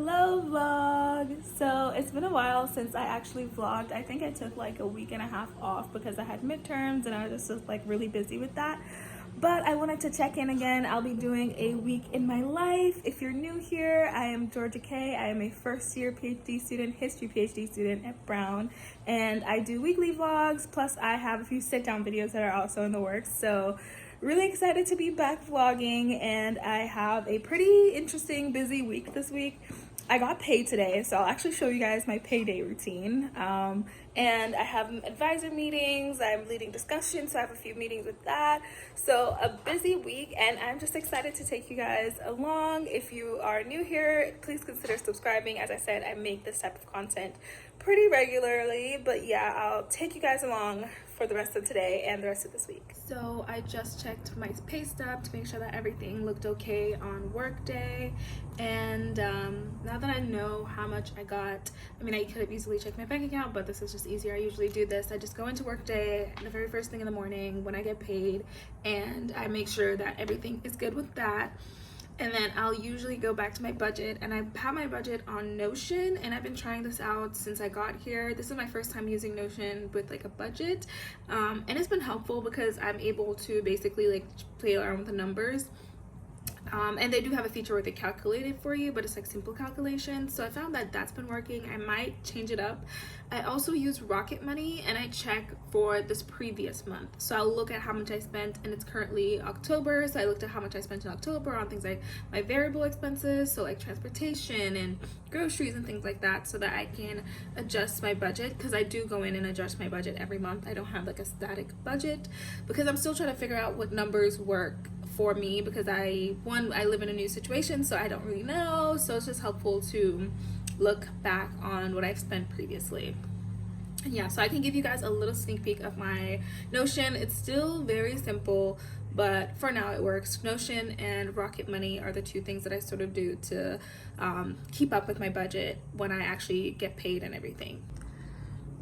Hello vlog! So it's been a while since I actually vlogged. I think I took like a week and a half off because I had midterms and I was just like really busy with that. But I wanted to check in again. I'll be doing a week in my life. If you're new here, I am Georgia K. I am a first year PhD student, history PhD student at Brown. And I do weekly vlogs, plus I have a few sit down videos that are also in the works. So really excited to be back vlogging, and I have a pretty interesting busy week this week. I got paid today, so I'll actually show you guys my payday routine. And I have advisor meetings, I'm leading discussions, so I have a few meetings with that. So a busy week, and I'm just excited to take you guys along. If you are new here, please consider subscribing. As I said, I make this type of content pretty regularly, but yeah, I'll take you guys along for the rest of today and the rest of this week. So I just checked my pay stub to make sure that everything looked okay on work day, and now that I know how much I got, I mean, I could have easily checked my bank account, but this is just easier. I usually do this. I just go into work day the very first thing in the morning when I get paid, and I make sure that everything is good with that. And then I'll usually go back to my budget, and I have my budget on Notion, and I've been trying this out since I got here. This is my first time using Notion with like a budget, and it's been helpful because I'm able to basically like play around with the numbers. And they do have a feature where they calculate it for you, but it's like simple calculations. So I found that that's been working. I might change it up. I also use Rocket Money, and I check for this previous month. So I'll look at how much I spent, and it's currently October. So I looked at how much I spent in October on things like my variable expenses, so like transportation and groceries and things like that, so that I can adjust my budget, because I do go in and adjust my budget every month. I don't have like a static budget because I'm still trying to figure out what numbers work for me, because I live in a new situation, so I don't really know. So it's just helpful to look back on what I've spent previously. And yeah, so I can give you guys a little sneak peek of my Notion. It's still very simple, but for now it works. Notion and Rocket Money are the two things that I sort of do to keep up with my budget when I actually get paid and everything.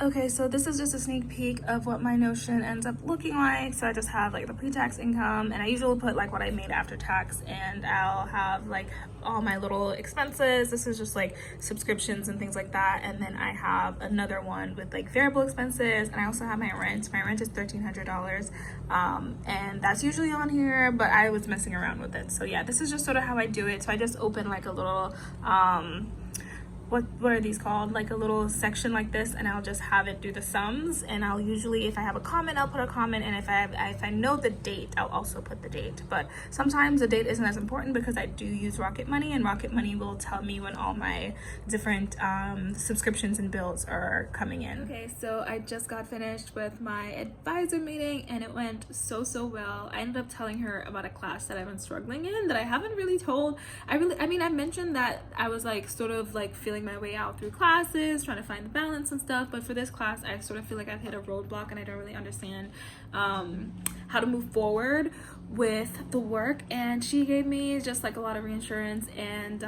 Okay, so this is just a sneak peek of what my Notion ends up looking like. So I just have like the pre-tax income, and I usually put like what I made after tax, and I'll have like all my little expenses. This is just like subscriptions and things like that. And then I have another one with like variable expenses, and I also have my rent. My rent is $1,300, and that's usually on here, but I was messing around with it. So yeah, this is just sort of how I do it. So I just open like a little what are these called, like a little section like this, and I'll just have it do the sums. And I'll usually, if I have a comment, I'll put a comment, and if I know the date, I'll also put the date. But sometimes the date isn't as important because I do use Rocket Money, and Rocket Money will tell me when all my different subscriptions and bills are coming in. Okay, so I just got finished with my advisor meeting, and it went so well. I ended up telling her about a class that I've been struggling in that I haven't really told. I mentioned that I was like sort of like feeling my way out through classes, trying to find the balance and stuff, but for this class I sort of feel like I've hit a roadblock, and I don't really understand how to move forward with the work. And she gave me just like a lot of reassurance, and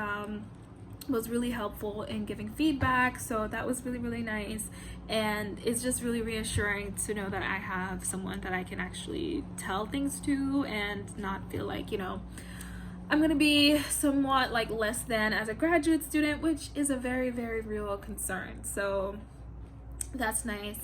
was really helpful in giving feedback, so that was really nice. And it's just really reassuring to know that I have someone that I can actually tell things to and not feel like, you know, I'm gonna be somewhat like less than as a graduate student, which is a very real concern. So that's nice.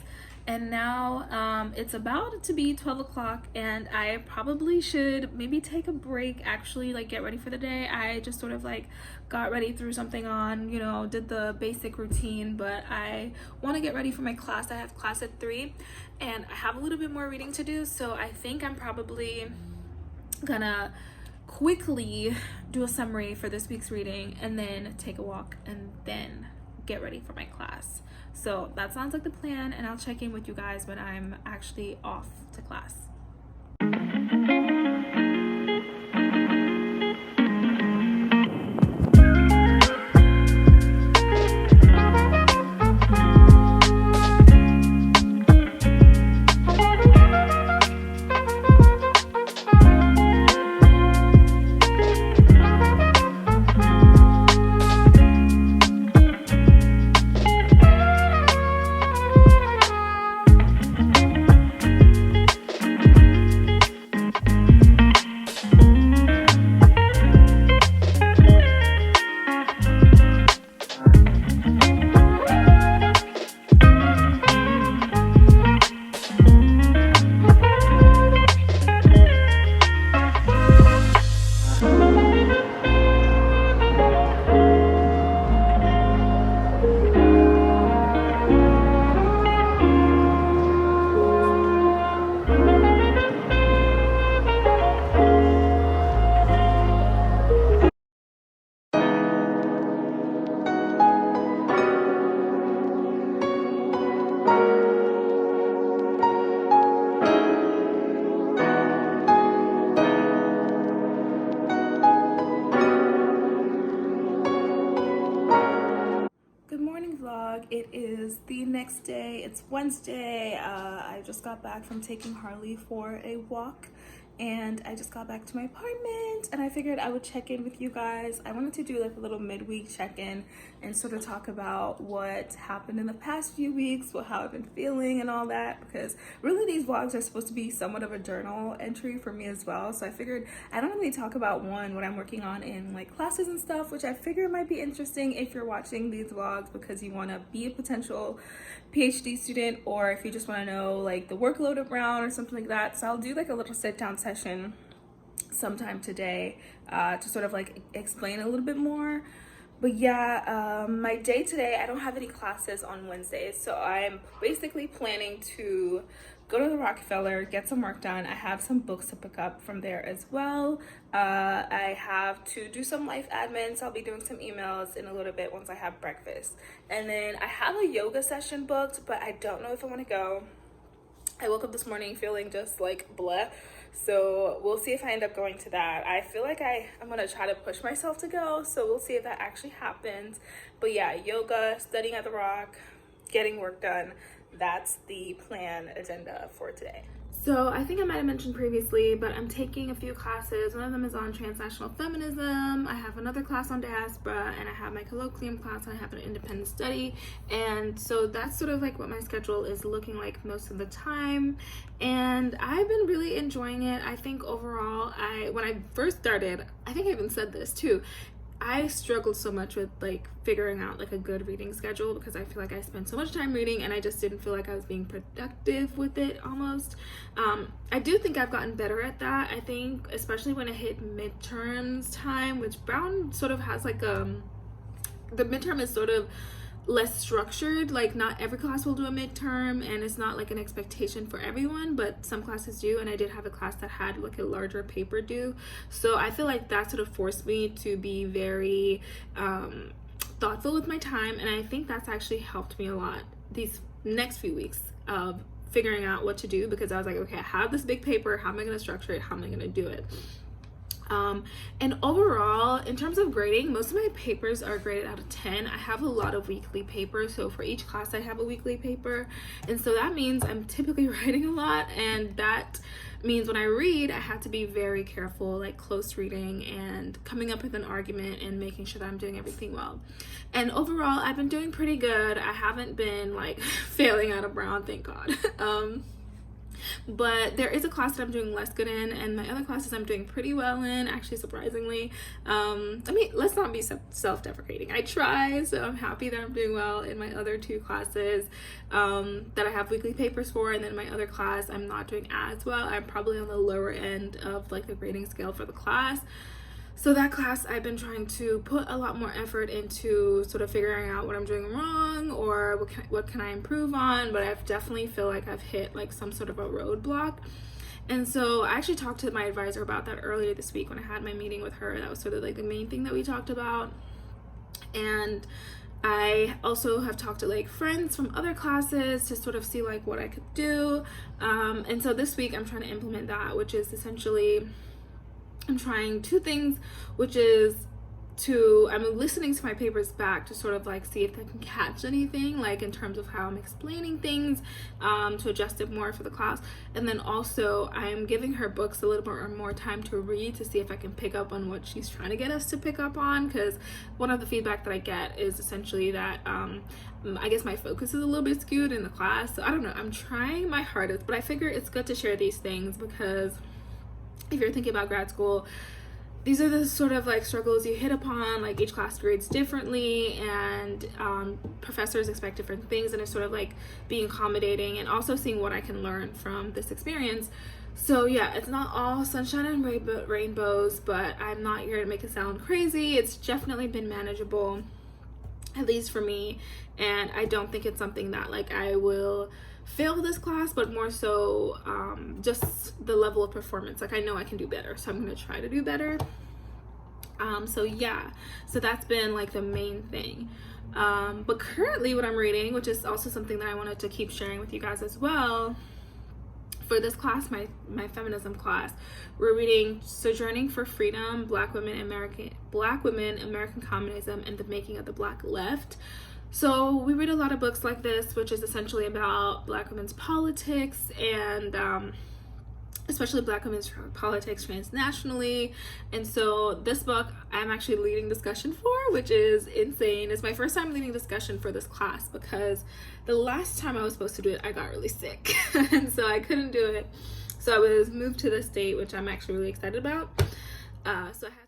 And now it's about to be 12 o'clock, and I probably should maybe take a break, actually like get ready for the day. I just sort of like got ready, threw something on, you know, did the basic routine, but I want to get ready for my class. I have class at 3, and I have a little bit more reading to do, so I think I'm probably gonna quickly do a summary for this week's reading, and then take a walk, and then get ready for my class. So that sounds like the plan, and I'll check in with you guys when I'm actually off to class. It is the next day. It's Wednesday. I just got back from taking Harley for a walk, and I just got back to my apartment, and I figured I would check in with you guys. I wanted to do like a little midweek check-in and sort of talk about what happened in the past few weeks, how I've been feeling and all that, because really these vlogs are supposed to be somewhat of a journal entry for me as well. So I figured I don't really talk about what I'm working on in like classes and stuff, which I figure might be interesting if you're watching these vlogs because you want to be a potential PhD student, or if you just want to know like the workload around or something like that. So I'll do like a little sit down session sometime today to sort of like explain a little bit more. But yeah, my day today, I don't have any classes on Wednesdays, so I'm basically planning to go to the Rockefeller, get some work done. I have some books to pick up from there as well. I have to do some life admin, so I'll be doing some emails in a little bit once I have breakfast. And then I have a yoga session booked, but I don't know if I want to go. I woke up this morning feeling just like bleh, so we'll see if I end up going to that. I feel like I'm gonna try to push myself to go, so we'll see if that actually happens. But yeah, yoga, studying at the Rock, getting work done, that's the plan agenda for today. So I think I might have mentioned previously, but I'm taking a few classes. One of them is on transnational feminism. I have another class on diaspora, and I have my colloquium class, and I have an independent study. And so that's sort of like what my schedule is looking like most of the time. And I've been really enjoying it. I think overall, when I first started, I think I even said this too, I struggled so much with like figuring out like a good reading schedule because I feel like I spent so much time reading and I just didn't feel like I was being productive with it almost. I do think I've gotten better at that. I think especially when it hit midterms time, which Brown sort of has like the midterm is sort of less structured. Like not every class will do a midterm, and it's not like an expectation for everyone, but some classes do. And I did have a class that had like a larger paper due, so I feel like that sort of forced me to be very thoughtful with my time, and I think that's actually helped me a lot these next few weeks of figuring out what to do, because I was like, okay, I have this big paper, how am I going to structure it, how am I going to do it? And overall, in terms of grading, most of my papers are graded out of 10. I have a lot of weekly papers, so for each class I have a weekly paper, and so that means I'm typically writing a lot, and that means when I read, I have to be very careful, like close reading and coming up with an argument and making sure that I'm doing everything well. And overall, I've been doing pretty good. I haven't been like failing out of Brown, thank God. But there is a class that I'm doing less good in, and my other classes I'm doing pretty well in, actually, surprisingly. I mean, let's not be self-deprecating. I try, so I'm happy that I'm doing well in my other two classes that I have weekly papers for, and then my other class I'm not doing as well. I'm probably on the lower end of like the grading scale for the class. So that class, I've been trying to put a lot more effort into sort of figuring out what I'm doing wrong or what can I improve on, but I've definitely feel like I've hit like some sort of a roadblock. And so I actually talked to my advisor about that earlier this week when I had my meeting with her. That was sort of like the main thing that we talked about. And I also have talked to like friends from other classes to sort of see like what I could do. And so this week I'm trying to implement that, which is essentially I'm trying two things, which is I'm listening to my papers back to sort of like see if I can catch anything, like in terms of how I'm explaining things, to adjust it more for the class. And then also I'm giving her books a little bit more time to read to see if I can pick up on what she's trying to get us to pick up on, because one of the feedback that I get is essentially that I guess my focus is a little bit skewed in the class. So I don't know, I'm trying my hardest, but I figure it's good to share these things because if you're thinking about grad school, these are the sort of like struggles you hit upon. Like each class grades differently, and professors expect different things, and it's sort of like being accommodating and also seeing what I can learn from this experience. So yeah, it's not all sunshine and rainbows, but I'm not here to make it sound crazy. It's definitely been manageable, at least for me, and I don't think it's something that like I will fail this class, but more so just the level of performance. Like I know I can do better, so I'm gonna try to do better. So yeah, so that's been like the main thing. But currently what I'm reading, which is also something that I wanted to keep sharing with you guys as well, for this class, my feminism class, we're reading Sojourning for Freedom, Black Women, American Communism, and the Making of the Black Left. So we read a lot of books like this, which is essentially about Black women's politics and especially Black women's politics transnationally. And so this book I'm actually leading discussion for, which is insane. It's my first time leading discussion for this class because the last time I was supposed to do it, I got really sick. And so I couldn't do it. So I was moved to the state, which I'm actually really excited about. So I had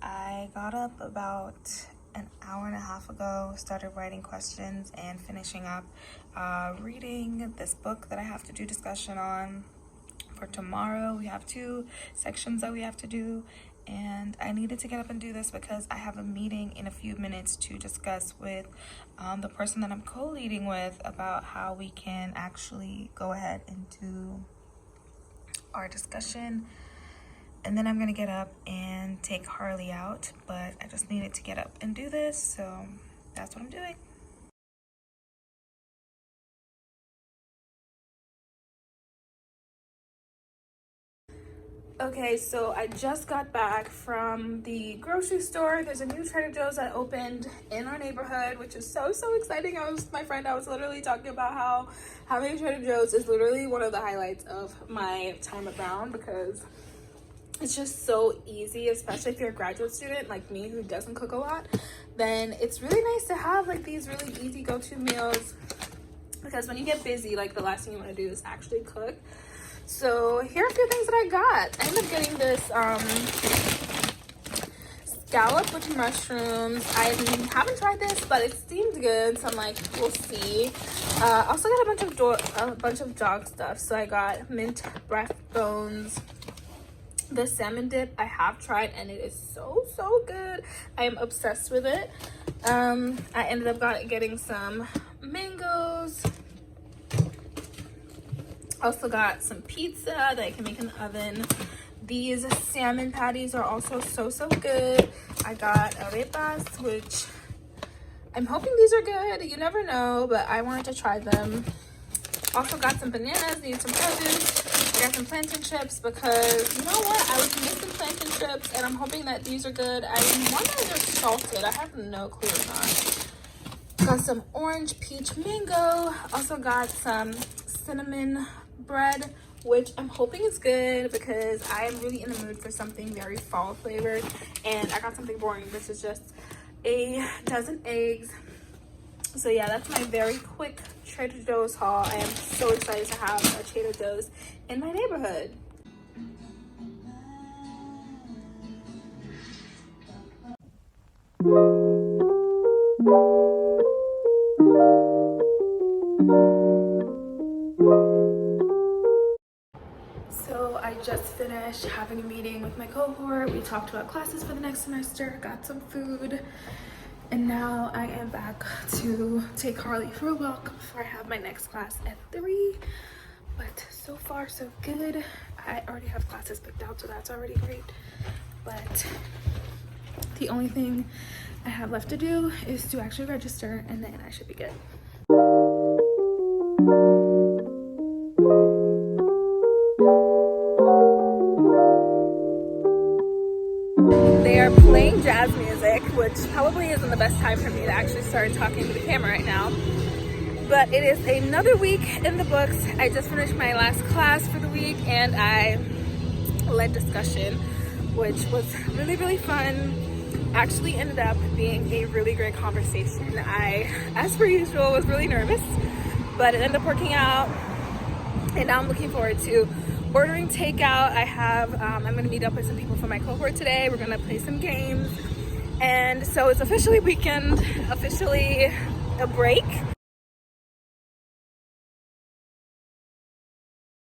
I got up about an hour and a half ago, started writing questions and finishing up reading this book that I have to do discussion on for tomorrow. We have 2 sections that we have to do, and I needed to get up and do this because I have a meeting in a few minutes to discuss with the person that I'm co-leading with about how we can actually go ahead and do our discussion. And then I'm gonna get up and take Harley out, but I just needed to get up and do this, so that's what I'm doing. Okay, so I just got back from the grocery store. There's a new Trader Joe's that opened in our neighborhood, which is so exciting. I was literally talking about how having Trader Joe's is literally one of the highlights of my time at Brown, because it's just so easy, especially if you're a graduate student like me who doesn't cook a lot. Then it's really nice to have like these really easy go-to meals, because when you get busy, like the last thing you want to do is actually cook. So here are a few things that I got. I ended up getting this scallop with mushrooms. I haven't tried this, but it seemed good, so I'm like, we'll see. Also got a bunch of dog stuff. So I got mint breastbones. The salmon dip I have tried, and it is so good. I am obsessed with it. I ended up getting some mangoes. Also got some pizza that I can make in the oven. These salmon patties are also so good. I got arepas, which I'm hoping these are good. You never know, but I wanted to try them. Also got some bananas, need some produce. I got some plantain chips because, you know what, I was missing plantain chips, and I'm hoping that these are good. I wonder if they're salted. I have no clue or not. Got some orange peach mango. Also got some cinnamon bread, which I'm hoping is good because I am really in the mood for something very fall flavored. And I got something boring. This is just a dozen eggs. So yeah, that's my very quick Trader Joe's haul. I am so excited to have a Trader Joe's in my neighborhood. So I just finished having a meeting with my cohort. We talked about classes for the next semester, got some food, And now I am back to take Harley for a walk before I have my next class at 3. But so far so good. I already have classes picked out, so that's already great. But the only thing I have left to do is to actually register, and then I should be good. They are playing jazz music, which probably isn't the best time for me to actually start talking to the camera right now. But it is another week in the books. I just finished my last class for the week, and I led discussion, which was really, really fun. Actually ended up being a really great conversation. I, as per usual, was really nervous, but it ended up working out. And now I'm looking forward to ordering takeout. I'm gonna meet up with some people from my cohort today. We're gonna play some games. And so it's officially weekend, officially a break.